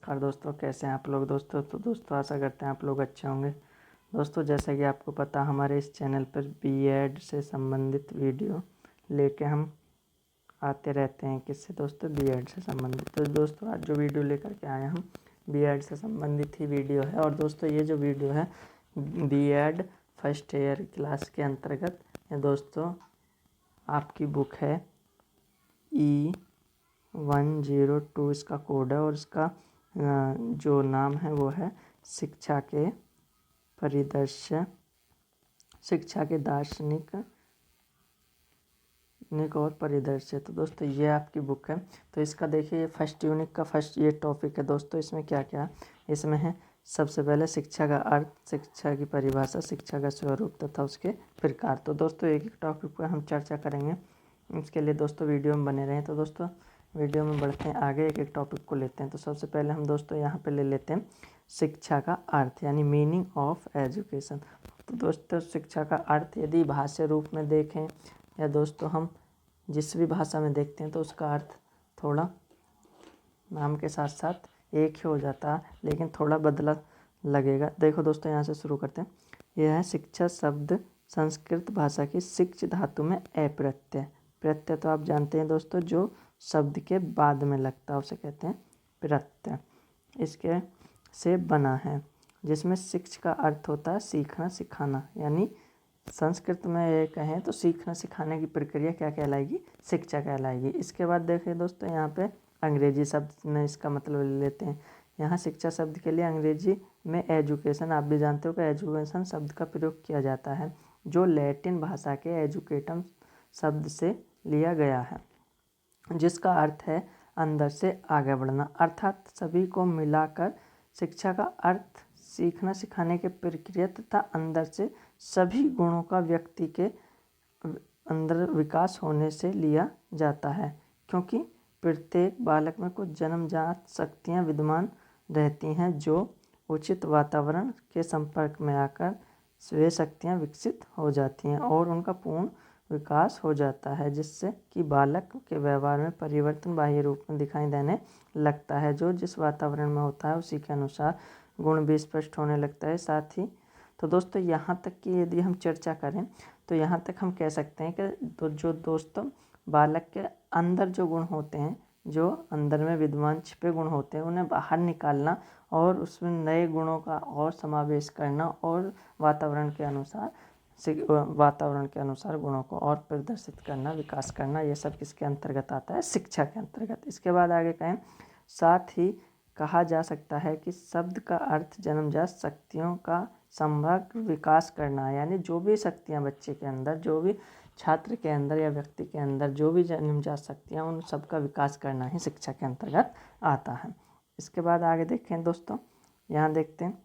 नमस्कार दोस्तों, कैसे हैं आप लोग। तो दोस्तों आशा करते हैं आप लोग अच्छे होंगे। दोस्तों जैसा कि आपको पता, हमारे इस चैनल पर बीएड से संबंधित वीडियो लेके हम आते रहते हैं। किससे दोस्तों? बीएड से संबंधित। तो दोस्तों आज जो वीडियो लेकर के आए हम बीएड से संबंधित ही वीडियो है। और दोस्तों ये जो वीडियो है बीएड फर्स्ट ईयर क्लास के अंतर्गत है। दोस्तों आपकी बुक है E102 इसका कोड है और इसका जो नाम है वो है शिक्षा के परिदृश्य, शिक्षा के दार्शनिक और परिदृश्य। तो दोस्तों ये आपकी बुक है। तो इसका देखिए, ये फर्स्ट यूनिट का फर्स्ट ये टॉपिक है। दोस्तों इसमें क्या क्या इसमें है? सबसे पहले शिक्षा का अर्थ, शिक्षा की परिभाषा, शिक्षा का स्वरूप तथा उसके प्रकार। तो दोस्तों एक एक टॉपिक पर हम चर्चा करेंगे। इसके लिए दोस्तों वीडियो में बने रहें। तो दोस्तों वीडियो में बढ़ते हैं आगे, एक एक टॉपिक को लेते हैं। तो सबसे पहले हम दोस्तों यहाँ पे ले लेते हैं शिक्षा का अर्थ, यानी मीनिंग ऑफ एजुकेशन। तो दोस्तों शिक्षा का अर्थ यदि भाष्य रूप में देखें या दोस्तों हम जिस भी भाषा में देखते हैं तो उसका अर्थ थोड़ा नाम के साथ साथ एक ही हो जाता है, लेकिन थोड़ा बदला लगेगा। देखो दोस्तों यहाँ से शुरू करते हैं। यह है शिक्षा शब्द संस्कृत भाषा की शिक्ष धातु में अप्रत्यय। प्रत्यय तो आप जानते हैं दोस्तों, जो शब्द के बाद में लगता है उसे कहते हैं प्रत्यय। इसके से बना है, जिसमें शिक्ष का अर्थ होता है सीखना सिखाना। यानी संस्कृत में ये कहें तो सीखना सिखाने की प्रक्रिया क्या कहलाएगी? शिक्षा कहलाएगी। इसके बाद देखिए दोस्तों यहाँ पे अंग्रेजी शब्द में इसका मतलब ले लेते हैं। यहाँ शिक्षा शब्द के लिए अंग्रेजी में एजुकेशन, आप भी जानते हो कि एजुकेशन शब्द का प्रयोग किया जाता है, जो लैटिन भाषा के एजुकेटम शब्द से लिया गया है, जिसका अर्थ है अंदर से आगे बढ़ना। अर्थात सभी को मिलाकर शिक्षा का अर्थ सीखना सिखाने की प्रक्रिया तथा अंदर से सभी गुणों का व्यक्ति के अंदर विकास होने से लिया जाता है, क्योंकि प्रत्येक बालक में कुछ जन्मजात शक्तियाँ विद्यमान रहती हैं, जो उचित वातावरण के संपर्क में आकर वे शक्तियाँ विकसित हो जाती हैं और उनका पूर्ण विकास हो जाता है, जिससे कि बालक के व्यवहार में परिवर्तन बाह्य रूप में दिखाई देने लगता है। जो जिस वातावरण में होता है उसी के अनुसार गुण भी स्पष्ट होने लगता है। साथ ही तो दोस्तों यहाँ तक की यदि हम चर्चा करें तो यहाँ तक हम कह सकते हैं कि जो दोस्तों बालक के अंदर जो गुण होते हैं, जो अंदर में विद्यमान छिपे गुण होते हैं, उन्हें बाहर निकालना और उसमें नए गुणों का और समावेश करना और वातावरण के अनुसार गुणों को और प्रदर्शित करना, विकास करना, ये सब किसके अंतर्गत आता है? शिक्षा के अंतर्गत। इसके बाद आगे कहें, साथ ही कहा जा सकता है कि शब्द का अर्थ जन्मजात शक्तियों का समग्र विकास करना है। यानी जो भी शक्तियाँ बच्चे के अंदर, जो भी छात्र के अंदर या व्यक्ति के अंदर जो भी जन्मजात शक्तियाँ, उन सब का विकास करना ही शिक्षा के अंतर्गत आता है। इसके बाद आगे देखें दोस्तों, यहाँ देखते हैं,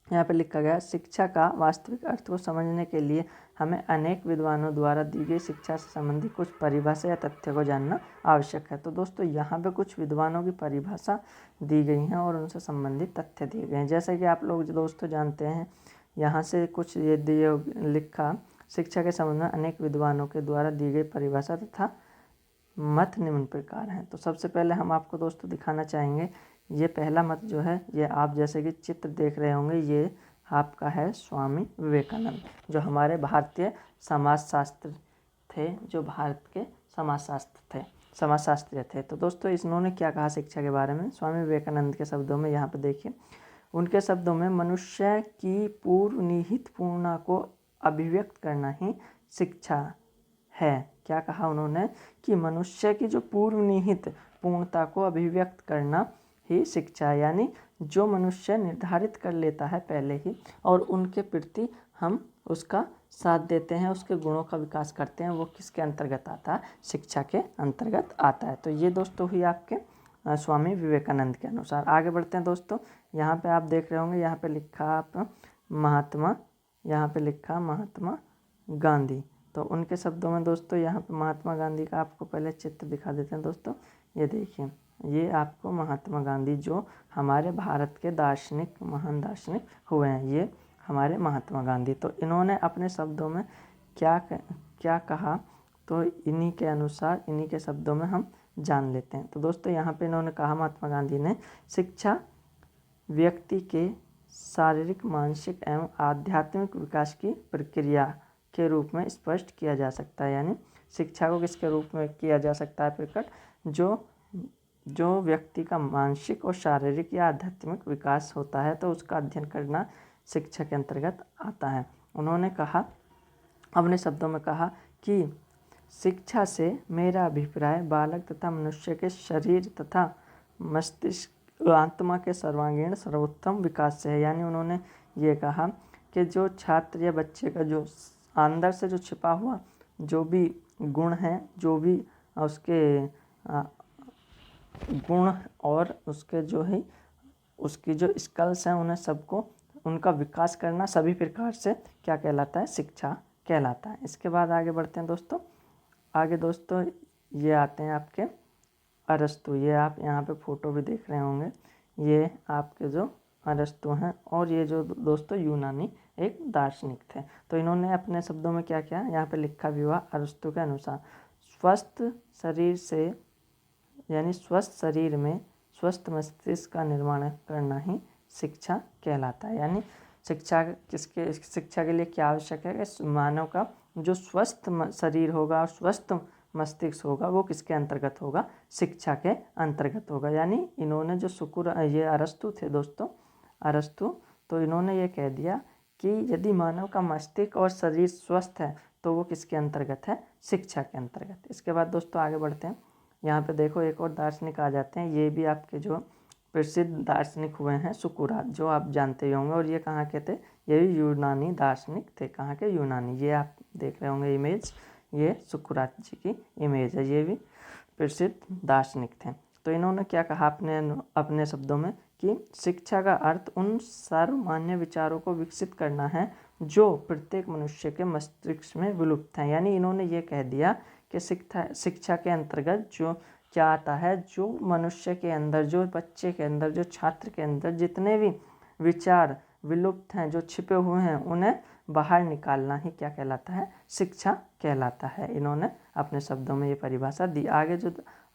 यहाँ पे लिखा गया शिक्षा का वास्तविक अर्थ को समझने के लिए हमें अनेक विद्वानों द्वारा दी गई शिक्षा से संबंधित कुछ परिभाषा या तथ्य को जानना आवश्यक है। तो दोस्तों यहाँ पे कुछ विद्वानों की परिभाषा दी गई हैं और उनसे संबंधित तथ्य दिए गए हैं। जैसे कि आप लोग दोस्तों जानते हैं, यहाँ से कुछ ये दिए लिखा, शिक्षा के संबंध में अनेक विद्वानों के द्वारा दी गई परिभाषा तथा मत निम्न प्रकार हैं। तो सबसे पहले हम आपको दोस्तों दिखाना चाहेंगे, ये पहला मत जो है, ये आप जैसे कि चित्र देख रहे होंगे, ये आपका है स्वामी विवेकानंद, जो हमारे भारतीय समाजशास्त्र थे, जो भारत के समाजशास्त्री थे। तो दोस्तों इन्होंने क्या कहा शिक्षा के बारे में? स्वामी विवेकानंद के शब्दों में यहाँ पे देखिए, उनके शब्दों में मनुष्य की पूर्व निहित पूर्णता को अभिव्यक्त करना ही शिक्षा है। क्या कहा उन्होंने? कि मनुष्य की जो पूर्व निहित पूर्णता को अभिव्यक्त करना ही शिक्षा है। यानी जो मनुष्य निर्धारित कर लेता है पहले ही और उनके प्रति हम उसका साथ देते हैं, उसके गुणों का विकास करते हैं, वो किसके अंतर्गत आता है? शिक्षा के अंतर्गत आता है। तो ये दोस्तों हुई आपके स्वामी विवेकानंद के अनुसार। आगे बढ़ते हैं दोस्तों, यहाँ पे आप देख रहे होंगे, यहाँ पे लिखा आप महात्मा गांधी। तो उनके शब्दों में दोस्तों यहाँ पे महात्मा गांधी का आपको पहले चित्र दिखा देते हैं दोस्तों। ये देखिए, ये आपको महात्मा गांधी जो हमारे भारत के महान दार्शनिक हुए हैं, ये हमारे महात्मा गांधी। तो इन्होंने अपने शब्दों में क्या कहा, तो इन्हीं के अनुसार, इन्हीं के शब्दों में हम जान लेते हैं। तो दोस्तों यहाँ पे इन्होंने कहा, महात्मा गांधी ने, शिक्षा व्यक्ति के शारीरिक, मानसिक एवं आध्यात्मिक विकास की प्रक्रिया के रूप में स्पष्ट किया जा सकता है। यानी शिक्षा को किसके रूप में किया जा सकता है प्रकट? जो व्यक्ति का मानसिक और शारीरिक या आध्यात्मिक विकास होता है तो उसका अध्ययन करना शिक्षा के अंतर्गत आता है। उन्होंने कहा, अपने शब्दों में कहा कि शिक्षा से मेरा अभिप्राय बालक तथा मनुष्य के शरीर तथा मस्तिष्क, आत्मा के सर्वांगीण सर्वोत्तम विकास से है। यानी उन्होंने ये कहा कि जो छात्र या बच्चे का जो अंदर से जो छिपा हुआ जो भी गुण है, जो भी उसके गुण और उसके जो है उसकी जो स्किल्स हैं, उन्हें सबको उनका विकास करना सभी प्रकार से क्या कहलाता है? शिक्षा कहलाता है। इसके बाद आगे बढ़ते हैं दोस्तों। आगे दोस्तों ये आते हैं आपके अरस्तु। ये आप यहाँ पे फोटो भी देख रहे होंगे, ये आपके जो अरस्तु हैं। और ये जो दोस्तों यूनानी एक दार्शनिक थे। तो इन्होंने अपने शब्दों में क्या किया, यहाँ पे लिखा भी हुआ अरस्तु के अनुसार, स्वस्थ शरीर से यानी स्वस्थ शरीर में स्वस्थ मस्तिष्क का निर्माण करना ही शिक्षा कहलाता है। यानी शिक्षा के लिए क्या आवश्यक है कि मानव का जो स्वस्थ शरीर होगा और स्वस्थ मस्तिष्क होगा वो किसके अंतर्गत होगा? शिक्षा के अंतर्गत होगा। यानी इन्होंने जो ये अरस्तु थे दोस्तों, अरस्तु, तो इन्होंने ये कह दिया कि यदि मानव का मस्तिष्क और शरीर स्वस्थ है तो वो किसके अंतर्गत है? शिक्षा के अंतर्गत। इसके बाद दोस्तों आगे बढ़ते हैं। यहाँ पे देखो एक और दार्शनिक आ जाते हैं। ये भी आपके जो प्रसिद्ध दार्शनिक हुए हैं, सुकुरात, जो आप जानते ही होंगे। और ये कहाँ के थे? ये भी यूनानी दार्शनिक थे। कहाँ के? यूनानी। ये आप देख रहे होंगे इमेज, ये सुकुरात जी की इमेज है। ये भी प्रसिद्ध दार्शनिक थे। तो इन्होंने क्या कहा अपने शब्दों में कि शिक्षा का अर्थ उन सर्वमान्य विचारों को विकसित करना है जो प्रत्येक मनुष्य के मस्तिष्क में विलुप्त हैं। यानी इन्होंने ये कह दिया कि शिक्षा के अंतर्गत जो क्या आता है, जो मनुष्य के अंदर, जो बच्चे के अंदर, जो छात्र के अंदर जितने भी विचार विलुप्त हैं, जो छिपे हुए हैं, उन्हें बाहर निकालना ही क्या कहलाता है? शिक्षा कहलाता है। इन्होंने अपने शब्दों में ये परिभाषा दी। आगे जो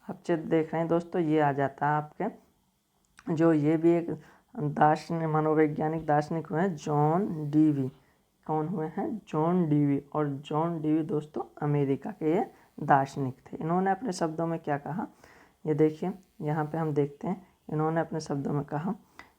आप चित्र देख रहे हैं दोस्तों, ये आ जाता है आपके जो ये भी एक मनोवैज्ञानिक दार्शनिक हुए हैं, जॉन डीवी। कौन हुए हैं? John Dewey. और जॉन डीवी दोस्तों अमेरिका के ये दार्शनिक थे। इन्होंने अपने शब्दों में क्या कहा, ये देखिए यहाँ पे हम देखते हैं। इन्होंने अपने शब्दों में कहा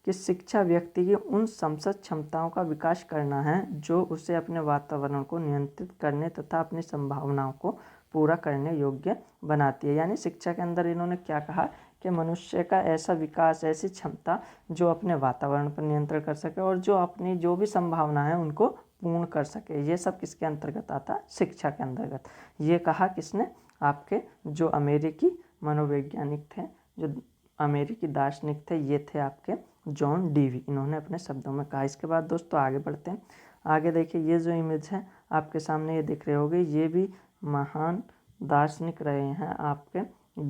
कि शिक्षा व्यक्ति की उन समस्त क्षमताओं का विकास करना है जो उसे अपने वातावरण को नियंत्रित करने तथा अपनी संभावनाओं को पूरा करने योग्य बनाती है। यानी शिक्षा के अंदर इन्होंने क्या कहा कि मनुष्य का ऐसा विकास, ऐसी क्षमता जो अपने वातावरण पर नियंत्रण कर सके और जो अपनी जो भी संभावना है उनको पूर्ण कर सके। ये सब किसके अंतर्गत आता है? शिक्षा के अंतर्गत। ये कहा किसने? आपके जो अमेरिकी मनोवैज्ञानिक थे, जो अमेरिकी दार्शनिक थे, ये थे आपके जॉन डीवी। इन्होंने अपने शब्दों में कहा। इसके बाद दोस्तों आगे बढ़ते हैं। आगे देखिए ये जो इमेज है आपके सामने, ये दिख रहे होंगे, ये भी महान दार्शनिक रहे हैं आपके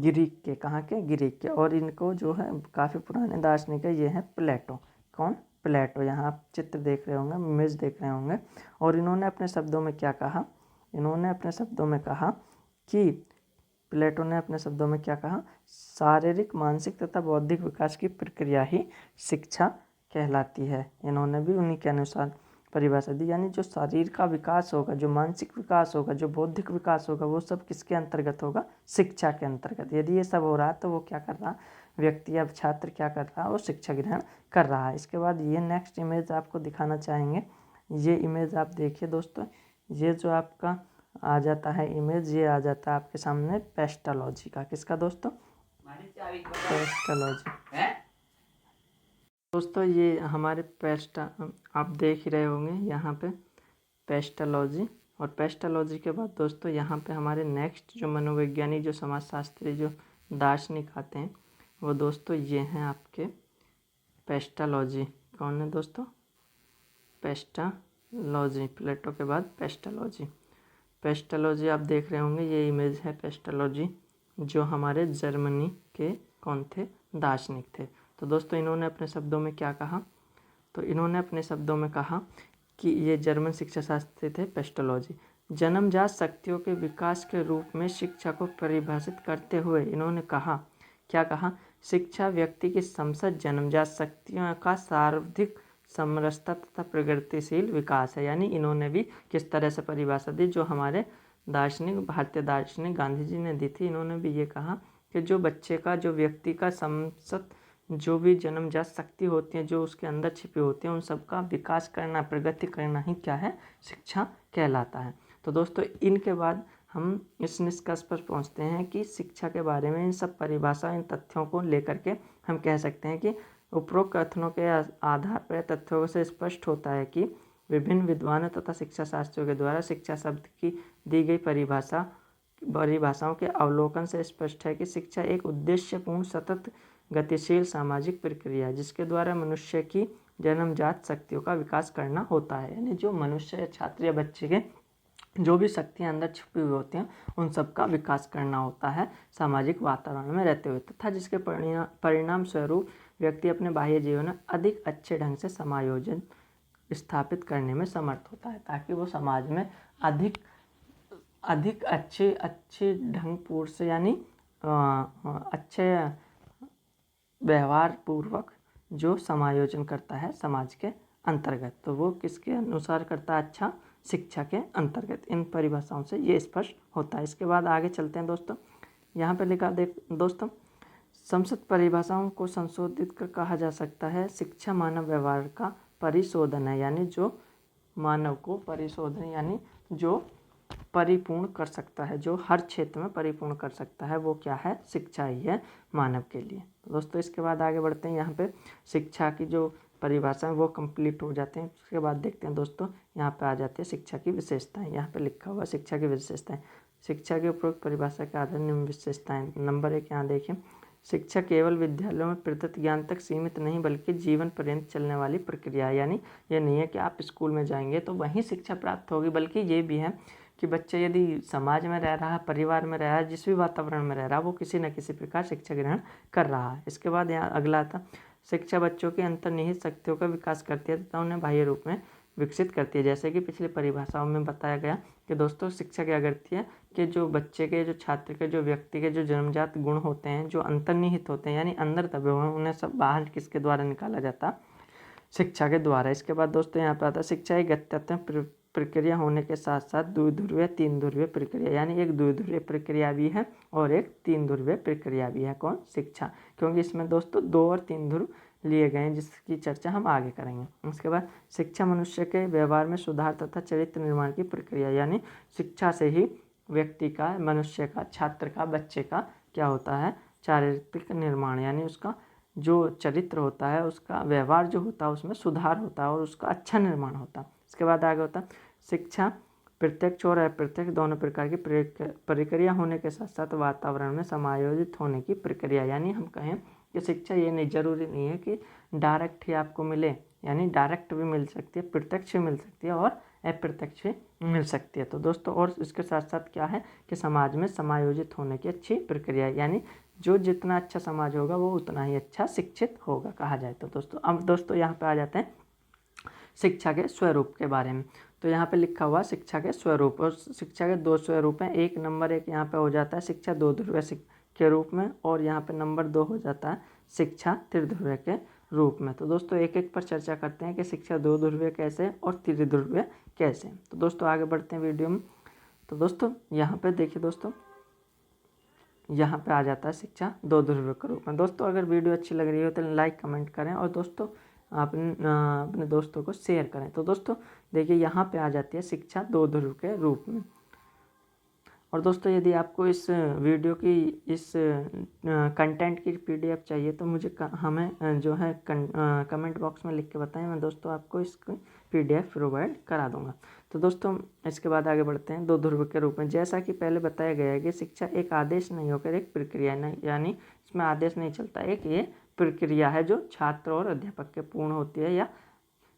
ग्रीक के। कहाँ के? ग्रीक के। और इनको जो है काफ़ी पुराने दार्शनिक है, ये हैं प्लेटो। कौन? प्लेटो। यहाँ आप चित्र देख रहे होंगे, इमेज देख रहे होंगे। और इन्होंने अपने शब्दों में क्या कहा? इन्होंने अपने शब्दों में कहा कि प्लेटो ने अपने शब्दों में क्या कहा? शारीरिक, मानसिक तथा बौद्धिक विकास की प्रक्रिया ही शिक्षा कहलाती है। इन्होंने भी उन्हीं के अनुसार परिभाषा दी। यानी जो शरीर का विकास होगा, जो मानसिक विकास होगा, जो बौद्धिक विकास होगा, वो सब किसके अंतर्गत होगा? शिक्षा के अंतर्गत। यदि ये सब हो रहा है तो वो क्या कर रहा? व्यक्ति या छात्र क्या कर रहा है? वो शिक्षा ग्रहण कर रहा है। इसके बाद ये नेक्स्ट इमेज आपको दिखाना चाहेंगे। ये इमेज आप देखिए दोस्तों, ये जो आपका आ जाता है इमेज, ये आ जाता है आपके सामने पेस्टोलॉजी का। किसका दोस्तों? पेस्टोलॉजी। दोस्तों ये हमारे आप देख ही रहे होंगे यहाँ पे पेस्टोलॉजी। और पेस्टोलॉजी के बाद दोस्तों यहाँ पे हमारे नेक्स्ट जो मनोवैज्ञानिक, जो समाजशास्त्री, जो दार्शनिक आते हैं, वो दोस्तों ये हैं आपके पेस्टोलॉजी। कौन है दोस्तों? पेस्टोलॉजी। प्लेटो के बाद पेस्टोलॉजी। पेस्टोलॉजी आप देख रहे होंगे, ये इमेज है पेस्टोलॉजी, जो हमारे जर्मनी के कौन थे? दार्शनिक थे। तो दोस्तों इन्होंने अपने शब्दों में क्या कहा? तो इन्होंने अपने शब्दों में कहा कि ये जर्मन शिक्षा शास्त्री थे पेस्टोलॉजी। जन्मजात शक्तियों के विकास के रूप में शिक्षा को परिभाषित करते हुए इन्होंने कहा, क्या कहा? शिक्षा व्यक्ति की समस्त जन्मजात शक्तियों का सर्वाधिक समरसता तथा प्रगतिशील विकास है। यानी इन्होंने भी किस तरह से परिभाषा दी, जो हमारे दार्शनिक, भारतीय दार्शनिक गांधी जी ने दी थी। इन्होंने भी ये कहा कि जो बच्चे का, जो व्यक्ति का समस्त जो भी जन्मजात शक्ति होती है, जो उसके अंदर छिपी होती है, उन सबका विकास करना, प्रगति करना ही क्या है? शिक्षा कहलाता है। तो दोस्तों इनके बाद हम इस निष्कर्ष पर पहुंचते हैं कि शिक्षा के बारे में इन सब परिभाषा, इन तथ्यों को लेकर के हम कह सकते हैं कि उपरोक्त कथनों के आधार पर तथ्यों से स्पष्ट होता है कि विभिन्न विद्वानों तथा शिक्षा शास्त्रियों के द्वारा शिक्षा शब्द की दी गई परिभाषाओं के अवलोकन से स्पष्ट है कि शिक्षा एक उद्देश्यपूर्ण, सतत, गतिशील सामाजिक प्रक्रिया है जिसके द्वारा मनुष्य की जन्मजात शक्तियों का विकास करना होता है। यानी जो मनुष्य या छात्र या बच्चे के जो भी शक्तियाँ अंदर छुपी हुई होती हैं, उन सब का विकास करना होता है सामाजिक वातावरण में रहते हुए, तथा जिसके परिणाम स्वरूप व्यक्ति अपने बाह्य जीवन में अधिक अच्छे ढंग से समायोजन स्थापित करने में समर्थ होता है, ताकि वो समाज में अधिक अच्छे ढंग पूर्व से, यानी अच्छे व्यवहार पूर्वक जो समायोजन करता है समाज के अंतर्गत, तो वो किसके अनुसार करता है? अच्छा, शिक्षा के अंतर्गत। इन परिभाषाओं से ये स्पष्ट होता है। इसके बाद आगे चलते हैं दोस्तों। यहाँ पे लिखा देख दोस्तों, संसद परिभाषाओं को संशोधित कर कहा जा सकता है शिक्षा मानव व्यवहार का परिशोधन है। यानी जो मानव को परिशोधन, यानी जो परिपूर्ण कर सकता है, जो हर क्षेत्र में परिपूर्ण कर सकता है, वो क्या है? शिक्षा ही है मानव के लिए। तो दोस्तों इसके बाद आगे बढ़ते हैं। यहाँ पे शिक्षा की जो परिभाषा है वो कंप्लीट हो जाते हैं। उसके बाद देखते हैं दोस्तों, यहाँ पे आ जाती है शिक्षा की विशेषताएं। यहाँ पे लिखा हुआ शिक्षा की विशेषताएं। शिक्षा की उपरोक्त परिभाषा के आधार निम्न विशेषताएं। नंबर 1 यहाँ देखिए, शिक्षा केवल विद्यालयों में प्रदत्त ज्ञान तक सीमित नहीं बल्कि जीवन पर्यंत चलने वाली प्रक्रिया है। यानी ये नहीं है कि आप स्कूल में जाएंगे तो वहीं शिक्षा प्राप्त होगी, बल्कि ये भी है कि बच्चा यदि समाज में रह रहा है, परिवार में रह रहा है, जिस भी वातावरण में रह रहा है, वो किसी न किसी प्रकार शिक्षा ग्रहण कर रहा है। इसके बाद यहाँ अगला था, शिक्षा बच्चों की अंतर्निहित शक्तियों का विकास करती है तथा उन्हें बाह्य रूप में विकसित करती है। जैसे कि पिछली परिभाषाओं में बताया गया कि दोस्तों शिक्षा क्या करती है कि जो बच्चे के, जो छात्र के, जो व्यक्ति के जो जन्मजात गुण होते हैं, जो अंतर्निहित होते हैं, यानी अंदर दबे हुए हैं, उन्हें सब बाहर किसके द्वारा निकाला जाता? शिक्षा के द्वारा। इसके बाद दोस्तों यहाँ पे आता है, शिक्षा एक गत्यात्मक प्रक्रिया होने के साथ साथ द्विध्रुवीय, तीन ध्रुवीय प्रक्रिया। यानी एक द्विध्रुवीय प्रक्रिया भी है और एक तीन ध्रुवीय प्रक्रिया भी है। कौन? शिक्षा। क्योंकि इसमें दोस्तों 2 और 3 ध्रुव लिए गए हैं, जिसकी चर्चा हम आगे करेंगे। उसके बाद शिक्षा मनुष्य के व्यवहार में सुधार तथा चरित्र निर्माण की प्रक्रिया। यानी शिक्षा से ही व्यक्ति का, मनुष्य का, छात्र का, बच्चे का क्या होता है? चारित्रिक निर्माण, यानी उसका जो चरित्र होता है, उसका व्यवहार जो होता है, उसमें सुधार होता है और उसका अच्छा निर्माण होता है। इसके बाद आगे होता है, शिक्षा प्रत्यक्ष और अप्रत्यक्ष दोनों प्रकार की प्रक्रिया होने के साथ साथ वातावरण में समायोजित होने की प्रक्रिया। यानी हम कहें कि शिक्षा ये नहीं, जरूरी नहीं है कि डायरेक्ट ही आपको मिले, यानी डायरेक्ट भी मिल सकती है, प्रत्यक्ष भी मिल सकती है और अप्रत्यक्ष भी मिल सकती है। तो दोस्तों और इसके साथ साथ क्या है कि समाज में समायोजित होने की अच्छी प्रक्रिया, यानी जो जितना अच्छा समाज होगा वो उतना ही अच्छा शिक्षित होगा कहा जाए। तो दोस्तों अब दोस्तों यहाँ पे आ जाते हैं शिक्षा के स्वरूप के बारे में। तो यहाँ पे लिखा हुआ शिक्षा के स्वरूप, और शिक्षा के 2 स्वरूप हैं। नंबर 1 यहाँ पे हो जाता है शिक्षा 2 ध्रुवीय के रूप में, और यहाँ पे नंबर 2 हो जाता है शिक्षा त्रिध्रुवीय के रूप में। तो दोस्तों एक एक पर चर्चा करते हैं कि शिक्षा 2 ध्रुवीय कैसे और त्रिध्रुवीय कैसे। तो दोस्तों आगे बढ़ते हैं वीडियो में। तो दोस्तों यहाँ पे देखिए दोस्तों, यहाँ पे आ जाता है शिक्षा 2 ध्रुवीय के रूप में। दोस्तों अगर वीडियो अच्छी लग रही हो तो लाइक कमेंट करें और दोस्तों अपने दोस्तों को शेयर करें। तो दोस्तों देखिए यहाँ पे आ जाती है शिक्षा 2 ध्रुव के रूप में। और दोस्तों यदि आपको इस वीडियो की इस कंटेंट की पीडीएफ चाहिए तो मुझे हमें जो है कमेंट बॉक्स में लिख के बताएं, मैं दोस्तों आपको इसकी पीडीएफ प्रोवाइड करा दूंगा। तो दोस्तों इसके बाद आगे बढ़ते हैं 2 ध्रुव के रूप में। जैसा कि पहले बताया गया है कि शिक्षा एक आदेश नहीं होकर एक प्रक्रिया नहीं, यानी इसमें आदेश नहीं चलता, एक ये प्रक्रिया है जो छात्र और अध्यापक के पूर्ण होती है या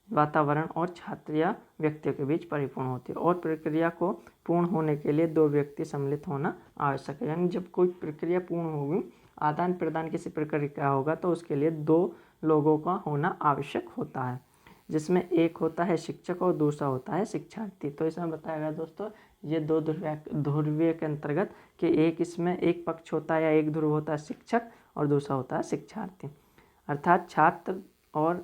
वातावरण और छात्र या व्यक्तियों के बीच परिपूर्ण होती है। और प्रक्रिया को पूर्ण होने के लिए 2 व्यक्ति सम्मिलित होना आवश्यक है। यानी जब कोई प्रक्रिया पूर्ण होगी, आदान प्रदान किसी प्रकार का होगा, तो उसके लिए 2 लोगों का होना आवश्यक होता है, जिसमें एक होता है शिक्षक और दूसरा होता है शिक्षार्थी। तो इसमें बताया गया दोस्तों ये दो ध्रुवीय के अंतर्गत कि एक इसमें एक पक्ष होता है या एक ध्रुव होता है शिक्षक और दूसरा होता है शिक्षार्थी। अर्थात छात्र और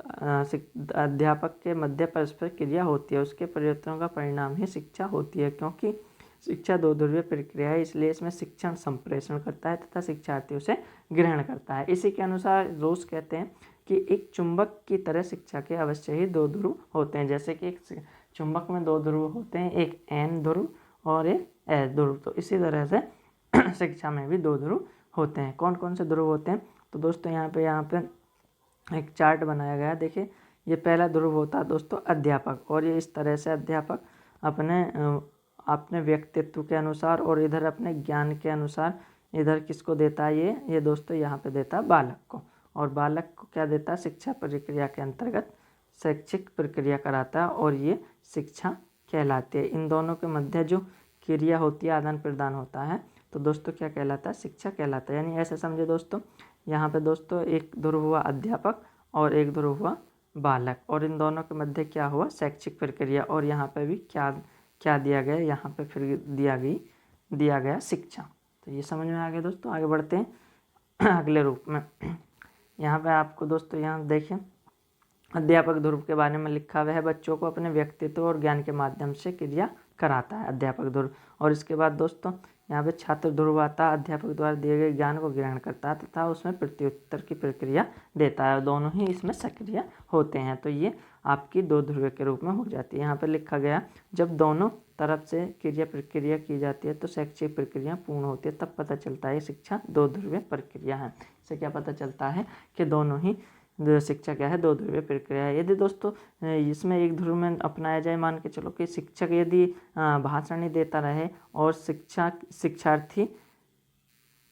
अध्यापक के मध्य परस्पर क्रिया होती है, उसके प्रयत्नों का परिणाम ही शिक्षा होती है। क्योंकि शिक्षा दो ध्रुवीय प्रक्रिया है, इसलिए इसमें शिक्षण संप्रेषण करता है तथा शिक्षार्थी उसे ग्रहण करता है। इसी के अनुसार रोज कहते हैं कि एक चुंबक की तरह शिक्षा के अवश्य ही दो ध्रुव होते हैं। जैसे कि एक चुंबक में दो ध्रुव होते हैं, एक एन ध्रुव और एक एस ध्रुव, तो इसी तरह से शिक्षा में भी दो ध्रुव होते हैं। कौन कौन से ध्रुव होते हैं? तो दोस्तों यहाँ पे एक चार्ट बनाया गया है। देखिए, ये पहला ध्रुव होता है दोस्तों अध्यापक, और ये इस तरह से अध्यापक अपने व्यक्तित्व के अनुसार और इधर अपने ज्ञान के अनुसार इधर किसको देता है, ये दोस्तों यहाँ पे देता है बालक को, और बालक को क्या देता है, शिक्षा प्रक्रिया के अंतर्गत शैक्षिक प्रक्रिया कराता है और ये शिक्षा कहलाती है। इन दोनों के मध्य जो क्रिया होती है, आदान प्रदान होता है, तो दोस्तों क्या कहलाता है, शिक्षा कहलाता है। यानी ऐसे समझे दोस्तों, यहाँ पे दोस्तों एक ध्रुव हुआ अध्यापक और एक ध्रुव हुआ बालक, और इन दोनों के मध्य क्या हुआ, शैक्षिक प्रक्रिया। और यहाँ पे भी क्या दिया गया, यहाँ पे फिर दिया गया शिक्षा। तो ये समझ में आ गया दोस्तों। आगे बढ़ते हैं अगले रूप में। यहाँ पे आपको दोस्तों यहाँ देखें, अध्यापक ध्रुव के बारे में लिखा हुआ है, बच्चों को अपने व्यक्तित्व और ज्ञान के माध्यम से क्रिया कराता है अध्यापक ध्रुव। और इसके बाद दोस्तों यहाँ पे छात्र ध्रुव आता है, अध्यापक द्वारा दिए गए ज्ञान को ग्रहण करता है तथा उसमें प्रत्युत्तर की प्रक्रिया देता है। दोनों ही इसमें सक्रिय होते हैं, तो ये आपकी दो ध्रुव के रूप में हो जाती है। यहाँ पर लिखा गया, जब दोनों तरफ से क्रिया प्रक्रिया की जाती है तो शैक्षिक प्रक्रिया पूर्ण होती है, तब पता चलता है शिक्षा दो ध्रुवीय प्रक्रिया है। इससे क्या पता चलता है कि दोनों ही शिक्षा क्या है, दो ध्रुवीय प्रक्रिया है। यदि दोस्तों इसमें एक ध्रुव में अपनाया जाए, मान के चलो कि शिक्षक यदि भाषण नहीं देता रहे और शिक्षार्थी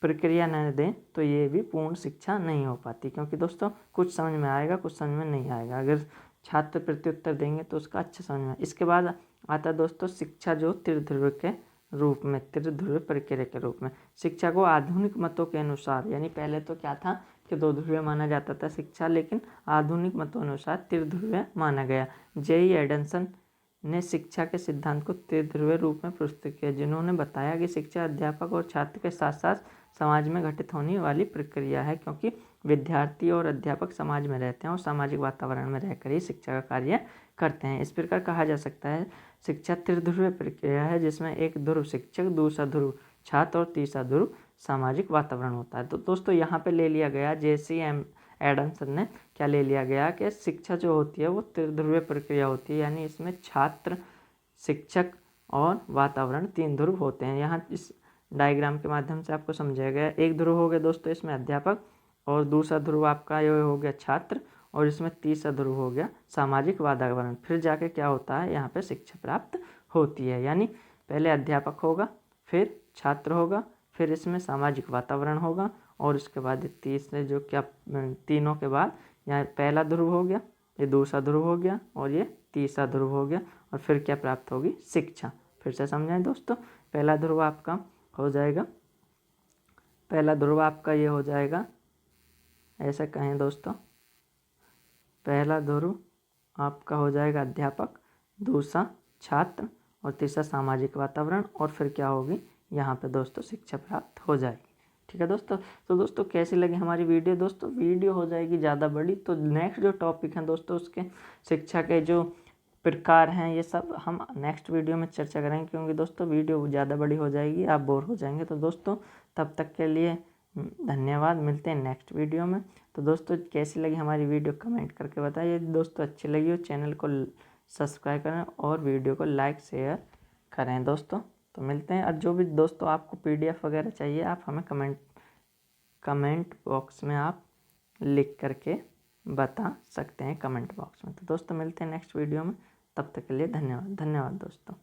प्रक्रिया न दें, तो ये भी पूर्ण शिक्षा नहीं हो पाती। क्योंकि दोस्तों कुछ समझ में आएगा, कुछ समझ में नहीं आएगा। अगर छात्र प्रत्युत्तर देंगे तो उसका अच्छा समझ में। इसके बाद आता है दोस्तों शिक्षा जो त्रिध्रुव के रूप में, त्रिध्रुवीय प्रक्रिया के रूप में। शिक्षा को आधुनिक मतों के अनुसार, यानी पहले तो क्या था कि दो ध्रुवीय माना जाता था शिक्षा, लेकिन आधुनिक मतों अनुसार त्रिध्रुवीय माना गया। जे.ई. एडमसन ने शिक्षा के सिद्धांत को त्रिध्रुवीय रूप में प्रस्तुत किया, जिन्होंने बताया कि शिक्षा अध्यापक और छात्र के साथ साथ समाज में घटित होने वाली प्रक्रिया है, क्योंकि विद्यार्थी और अध्यापक समाज में रहते हैं और सामाजिक वातावरण में रहकर ही शिक्षा का कार्य करते हैं। इस प्रकार कहा जा सकता है शिक्षा त्रिध्रुवीय प्रक्रिया है, जिसमें एक ध्रुव शिक्षक, दूसरा ध्रुव छात्र और तीसरा ध्रुव सामाजिक वातावरण होता है। तो दोस्तों यहाँ पे ले लिया गया, जे.सी. एडमसन ने क्या ले लिया गया कि शिक्षा जो होती है वो त्रिध्रुवीय प्रक्रिया होती है, यानी इसमें छात्र, शिक्षक और वातावरण तीन ध्रुव होते हैं। यहाँ इस डायग्राम के माध्यम से आपको समझाया गया। एक ध्रुव हो गया दोस्तों इसमें अध्यापक, और दूसरा ध्रुव आपका ये हो गया छात्र, और इसमें तीसरा ध्रुव हो गया सामाजिक वातावरण। फिर जाके क्या होता है, यहाँ पे शिक्षा प्राप्त होती है। यानी पहले अध्यापक होगा, फिर छात्र होगा, फिर इसमें सामाजिक वातावरण होगा, और उसके बाद तीसरे जो क्या तीनों के बाद यहाँ पहला ध्रुव हो गया, ये दूसरा ध्रुव हो गया, और ये तीसरा ध्रुव हो गया, और फिर क्या प्राप्त होगी, शिक्षा। फिर से समझाएं दोस्तों, पहला ध्रुव आपका हो जाएगा, पहला ध्रुव आपका ये हो जाएगा, ऐसा कहें दोस्तों, पहला ध्रुव आपका हो जाएगा अध्यापक, दूसरा छात्र और तीसरा सामाजिक वातावरण, और फिर क्या होगी यहाँ पे दोस्तों शिक्षा प्राप्त हो जाएगी। ठीक है दोस्तों। तो दोस्तों कैसी लगी हमारी वीडियो? दोस्तों वीडियो हो जाएगी ज़्यादा बड़ी, तो नेक्स्ट जो टॉपिक हैं दोस्तों उसके शिक्षा के जो प्रकार हैं ये सब हम नेक्स्ट वीडियो में चर्चा करेंगे, क्योंकि दोस्तों वीडियो ज़्यादा बड़ी हो जाएगी, आप बोर हो जाएंगे। तो दोस्तों तब तक के लिए धन्यवाद, मिलते हैं नेक्स्ट वीडियो में। तो दोस्तों कैसी लगी हमारी वीडियो कमेंट करके बताइए। यदि दोस्तों अच्छी लगी हो चैनल को सब्सक्राइब करें और वीडियो को लाइक शेयर करें दोस्तों। तो मिलते हैं, और जो भी दोस्तों आपको PDF वगैरह चाहिए आप हमें कमेंट बॉक्स में आप लिख करके बता सकते हैं, कमेंट बॉक्स में। तो दोस्तों मिलते हैं नेक्स्ट वीडियो में, तब तक के लिए धन्यवाद दोस्तों।